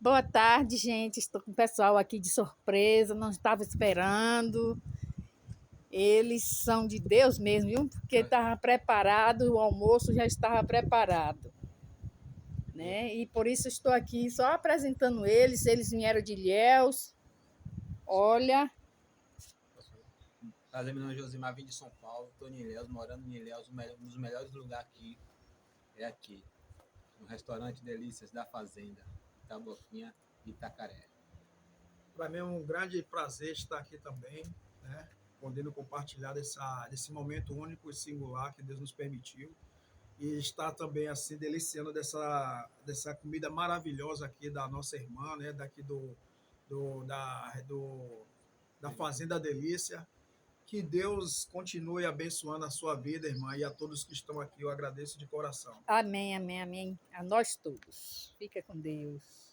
Boa tarde, gente. Estou com o pessoal aqui de surpresa, não estava esperando. Eles são de Deus mesmo, viu? Porque estava preparado, o almoço já estava preparado, né? E por isso estou aqui só apresentando eles. Eles vieram de Ilhéus. Olha, Prazer, meu nome é Josimar, vim de São Paulo, estou em Ilhéus, morando em Ilhéus, um dos melhores lugares aqui é aqui, no restaurante Delícias da Fazenda, Taboquinha, Itacaré. Para mim é um grande prazer estar aqui também, né? Podendo compartilhar desse momento único e singular que Deus nos permitiu. E estar também assim deliciando dessa comida maravilhosa aqui da nossa irmã, né? Daqui do, da, do, da Fazenda Delícia. Que Deus continue abençoando a sua vida, irmã, e a todos que estão aqui. Eu agradeço de coração. amém, amém, amém. A nós todos. Fica com Deus.